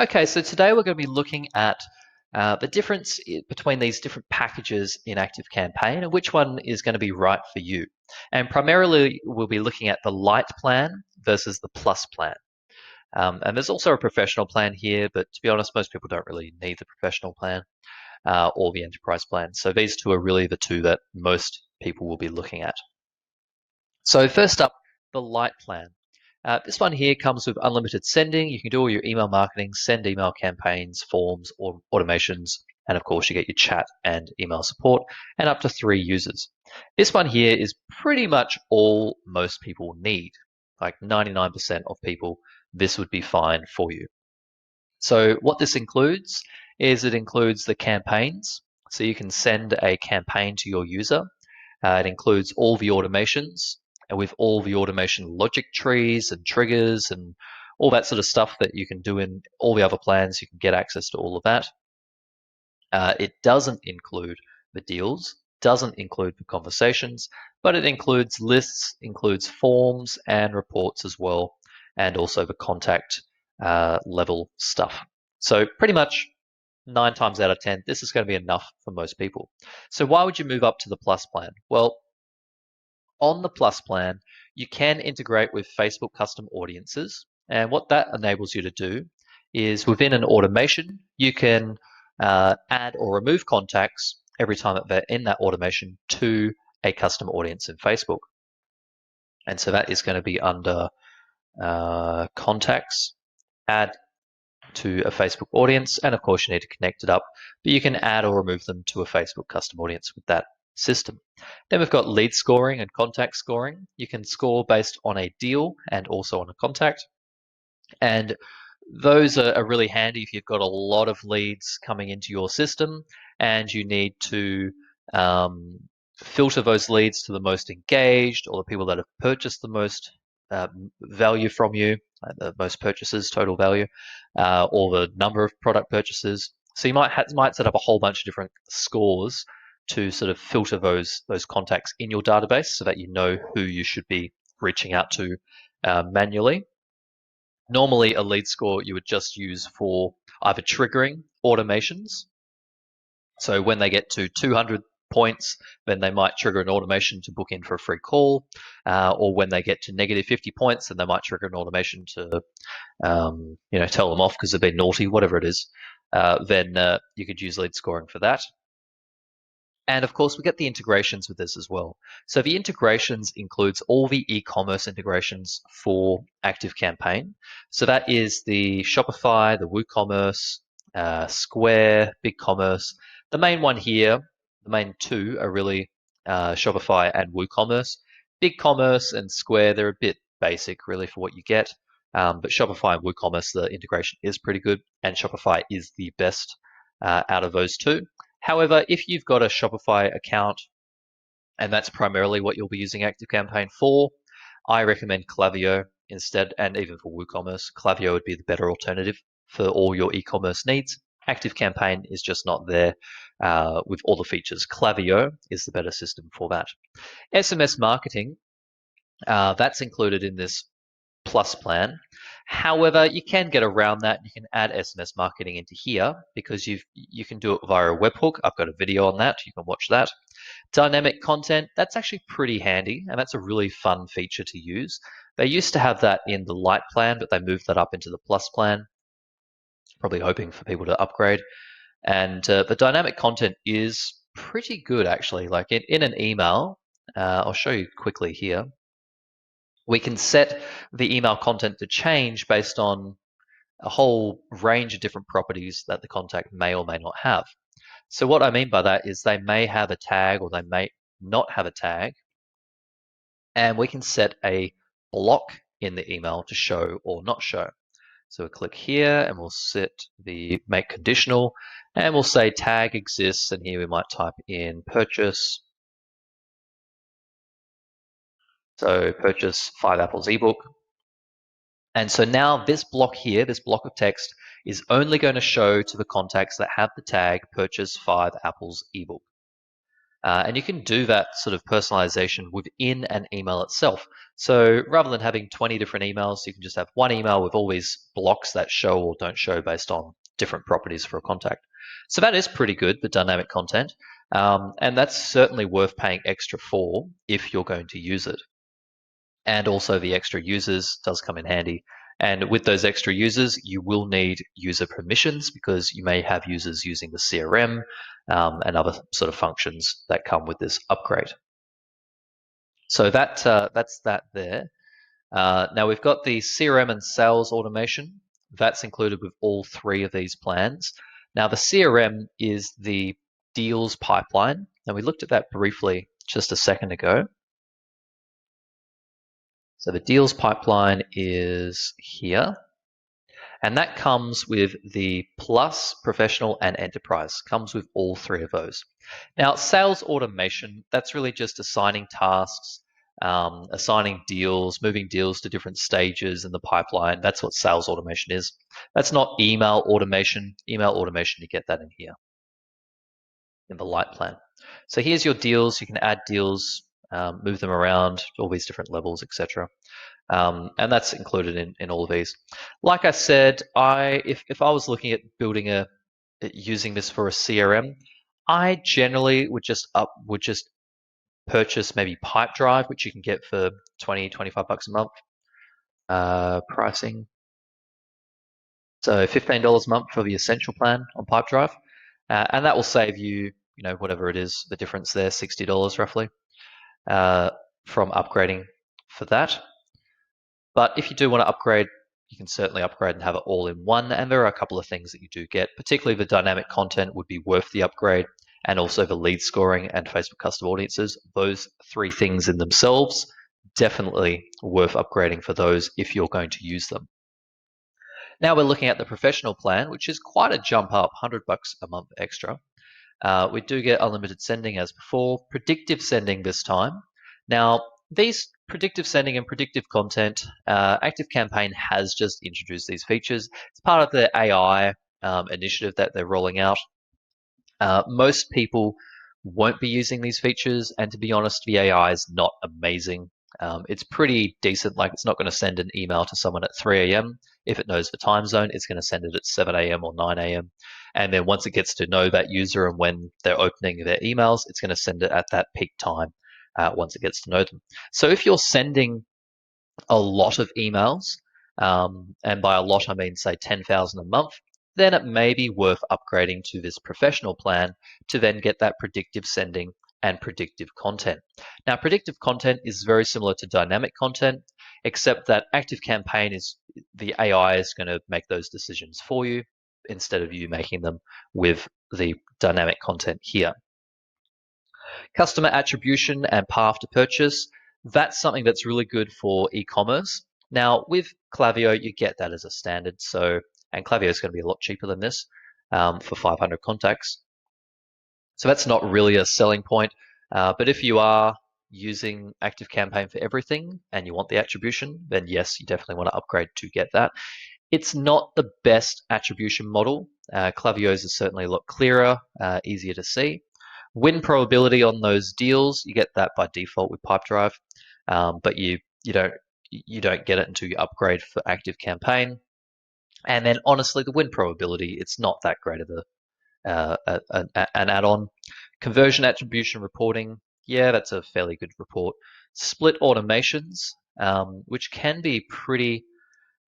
Okay, so today we're going to be looking at the difference between these different packages in ActiveCampaign and which one is going to be right for you. And primarily, we'll be looking at the Lite plan versus the Plus plan. And there's also a professional plan here, but to be honest, most people don't really need the professional plan or the enterprise plan. So these two are really the two that most people will be looking at. So first up, the Lite plan. This one here comes with unlimited sending. You can do all your email marketing, send email campaigns, forms, or automations, and of course you get your chat and email support, and up to 3 users. This one here is pretty much all most people need. Like 99% of people, this would be fine for you. So what this includes is it includes the campaigns. So you can send a campaign to your user. It includes all the automations, and with all the automation logic trees and triggers and all that sort of stuff that you can do in all the other plans. You can get access to all of that. It doesn't include the deals, doesn't include the conversations, but it includes lists, includes forms and reports as well, and also the contact level stuff. So pretty much 9 times out of 10, this is going to be enough for most people. So why would you move up to the Plus plan? Well, on the Plus plan, you can integrate with Facebook custom audiences. And what that enables you to do is within an automation, you can add or remove contacts every time that they're in that automation to a custom audience in Facebook. And so that is going to be under contacts, add to a Facebook audience, and of course you need to connect it up, but you can add or remove them to a Facebook custom audience with that system. Then we've got lead scoring and contact scoring. You can score based on a deal and also on a contact. And those are really handy if you've got a lot of leads coming into your system and you need to filter those leads to the most engaged or the people that have purchased the most value from you, the most purchases, total value, or the number of product purchases. So you might set up a whole bunch of different scores to sort of filter those contacts in your database so that you know who you should be reaching out to manually. Normally, a lead score you would just use for either triggering automations. So when they get to 200 points, then they might trigger an automation to book in for a free call. Or when they get to negative 50 points, then they might trigger an automation to tell them off because they've been naughty, whatever it is. Then you could use lead scoring for that. And of course, we get the integrations with this as well. So the integrations includes all the e-commerce integrations for ActiveCampaign. So that is the Shopify, the WooCommerce, Square, BigCommerce. The main one here, the main two are really Shopify and WooCommerce. BigCommerce and Square, they're a bit basic really for what you get. But Shopify and WooCommerce, the integration is pretty good, and Shopify is the best out of those two. However, if you've got a Shopify account and that's primarily what you'll be using ActiveCampaign for, I recommend Klaviyo instead, and even for WooCommerce, Klaviyo would be the better alternative for all your e-commerce needs. ActiveCampaign is just not there with all the features. Klaviyo is the better system for that. SMS marketing, that's included in this Plus plan. However, you can get around that. You can add SMS marketing into here because you can do it via a webhook. I've got a video on that. You can watch that. Dynamic content, that's actually pretty handy, and that's a really fun feature to use. They used to have that in the Lite plan, but they moved that up into the Plus plan, probably hoping for people to upgrade. And the dynamic content is pretty good, actually. Like in an email, I'll show you quickly here. We can set the email content to change based on a whole range of different properties that the contact may or may not have. So what I mean by that is they may have a tag or they may not have a tag, and we can set a block in the email to show or not show. So we'll click here and we'll set the make conditional, and we'll say tag exists, and here we might type in purchase. So purchase 5 apples ebook. And so now this block here, this block of text, is only going to show to the contacts that have the tag purchase 5 apples ebook. And you can do that sort of personalization within an email itself. So rather than having 20 different emails, you can just have one email with all these blocks that show or don't show based on different properties for a contact. So that is pretty good, the dynamic content. And that's certainly worth paying extra for if you're going to use it. And also the extra users does come in handy. And with those extra users, you will need user permissions because you may have users using the CRM and other sort of functions that come with this upgrade. So that's that there. Now we've got the CRM and sales automation. That's included with all three of these plans. Now the CRM is the deals pipeline, and we looked at that briefly just a second ago. So the deals pipeline is here. And that comes with the Plus, Professional, and Enterprise. Comes with all three of those. Now, sales automation, that's really just assigning tasks, assigning deals, moving deals to different stages in the pipeline. That's what sales automation is. That's not email automation. Email automation, you get that in here, in the Lite plan. So here's your deals. You can add deals, move them around, all these different levels, etc. And that's included in all of these. Like I said, if I was looking at using this for a CRM, I generally would just purchase maybe Pipedrive, which you can get for 20, 25 bucks a month pricing. So $15 a month for the essential plan on Pipedrive, and that will save you, whatever it is, the difference there, $60 roughly, from upgrading for that. But if you do want to upgrade, you can certainly upgrade and have it all in one. And there are a couple of things that you do get, particularly the dynamic content would be worth the upgrade, and also the lead scoring and Facebook custom audiences. Those three things in themselves, definitely worth upgrading for those if you're going to use them. Now we're looking at the professional plan, which is quite a jump up, 100 bucks a month extra. We do get unlimited sending as before, predictive sending this time. Now, these predictive sending and predictive content, ActiveCampaign has just introduced these features. It's part of the AI initiative that they're rolling out. Most people won't be using these features, and to be honest, the AI is not amazing. It's pretty decent. Like, it's not going to send an email to someone at 3 a.m. If it knows the time zone, it's going to send it at 7 a.m. or 9 a.m. And then once it gets to know that user and when they're opening their emails, it's going to send it at that peak time once it gets to know them. So if you're sending a lot of emails, and by a lot I mean say 10,000 a month, then it may be worth upgrading to this professional plan to then get that predictive sending and predictive content. Now, predictive content is very similar to dynamic content, except that ActiveCampaign is the AI is going to make those decisions for you instead of you making them with the dynamic content here. Customer attribution and path to purchase, that's something that's really good for e-commerce. Now, with Klaviyo, you get that as a standard. And Klaviyo is going to be a lot cheaper than this for 500 contacts. So that's not really a selling point. But if you are using ActiveCampaign for everything and you want the attribution, then yes, you definitely want to upgrade to get that. It's not the best attribution model. Klaviyo's is certainly a lot clearer, easier to see. Win probability on those deals, you get that by default with Pipedrive, but you don't get it until you upgrade for ActiveCampaign. And then honestly, the win probability, it's not that great of an add-on. Conversion attribution reporting, yeah, that's a fairly good report. Split automations, which can be pretty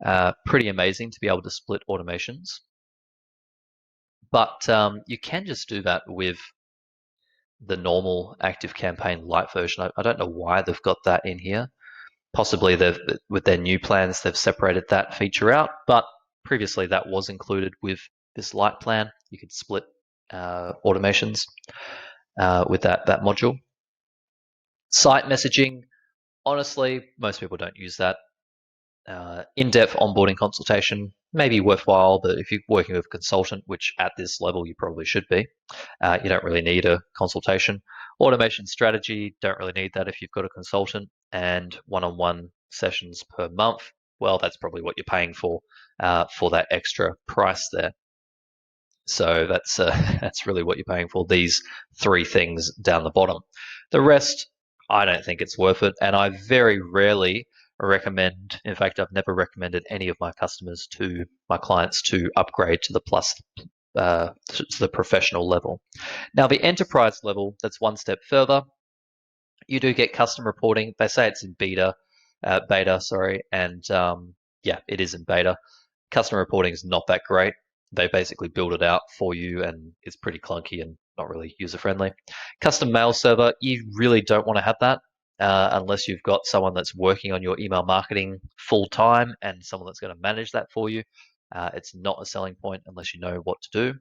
amazing to be able to split automations. But you can just do that with the normal ActiveCampaign Lite version. I don't know why they've got that in here. Possibly with their new plans, they've separated that feature out, but previously that was included with this Lite plan. You could split automations with that module. Site messaging, honestly, most people don't use that. In-depth onboarding consultation may be worthwhile, but if you're working with a consultant, which at this level you probably should be, you don't really need a consultation. Automation strategy, don't really need that if you've got a consultant. And one-on-one sessions per month, well, that's probably what you're paying for that extra price there. So that's that's really what you're paying for, these three things down the bottom. The rest, I don't think it's worth it, and I very rarely recommend, in fact, I've never recommended any of my clients to upgrade to the plus, to the professional level. Now, the enterprise level, that's one step further. You do get custom reporting. They say it's in beta, and yeah, it is in beta. Custom reporting is not that great. They basically build it out for you, and it's pretty clunky and not really user friendly. Custom mail server, you really don't want to have that unless you've got someone that's working on your email marketing full time and someone that's going to manage that for you. It's not a selling point unless you know what to do.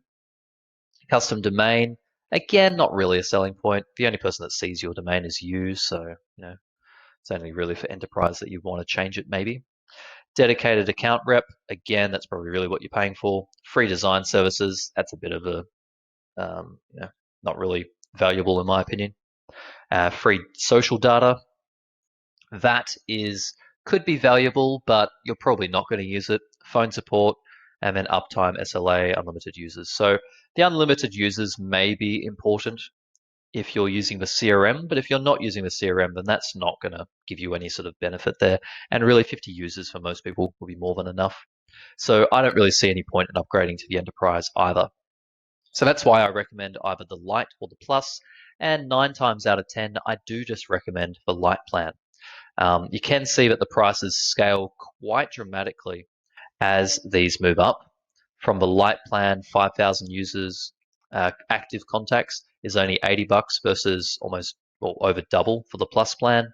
Custom domain, again, not really a selling point. The only person that sees your domain is you, so it's only really for enterprise that you want to change it maybe. Dedicated account rep, again, that's probably really what you're paying for. Free design services, that's a bit of a not really valuable in my opinion. Free social data, that could be valuable, but you're probably not going to use it. Phone support, and then uptime, SLA, unlimited users. So the unlimited users may be important if you're using the CRM, but if you're not using the CRM, then that's not going to give you any sort of benefit there. And really 50 users for most people will be more than enough. So I don't really see any point in upgrading to the enterprise either. So that's why I recommend either the Lite or the Plus, and 9 times out of 10, I do just recommend the Lite plan. You can see that the prices scale quite dramatically as these move up. From the Lite plan, 5,000 users, active contacts is only $80 versus almost over double for the Plus plan.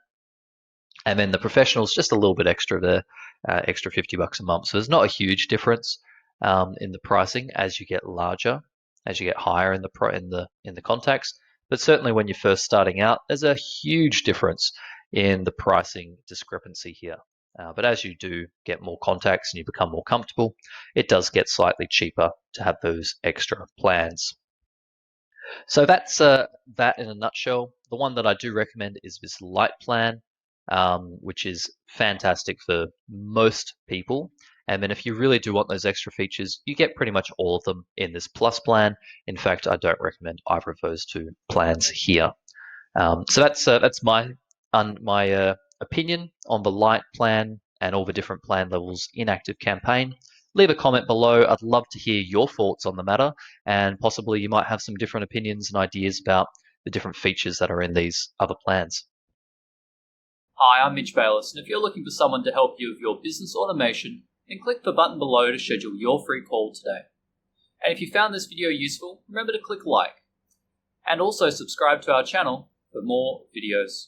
And then the professionals just a little bit extra there, extra $50 a month. So there's not a huge difference in the pricing as you get larger, as you get higher in the contacts. But certainly when you're first starting out, there's a huge difference in the pricing discrepancy here. But as you do get more contacts and you become more comfortable, it does get slightly cheaper to have those extra plans. So that's that in a nutshell. The one that I do recommend is this Lite plan, which is fantastic for most people. And then if you really do want those extra features, you get pretty much all of them in this Plus plan. In fact, I don't recommend either of those two plans here. So that's my opinion on the Lite plan and all the different plan levels in ActiveCampaign. Leave a comment below. I'd love to hear your thoughts on the matter, and possibly you might have some different opinions and ideas about the different features that are in these other plans. Hi, I'm Mitch Bayless, and if you're looking for someone to help you with your business automation, then click the button below to schedule your free call today. And if you found this video useful, remember to click like. And also subscribe to our channel for more videos.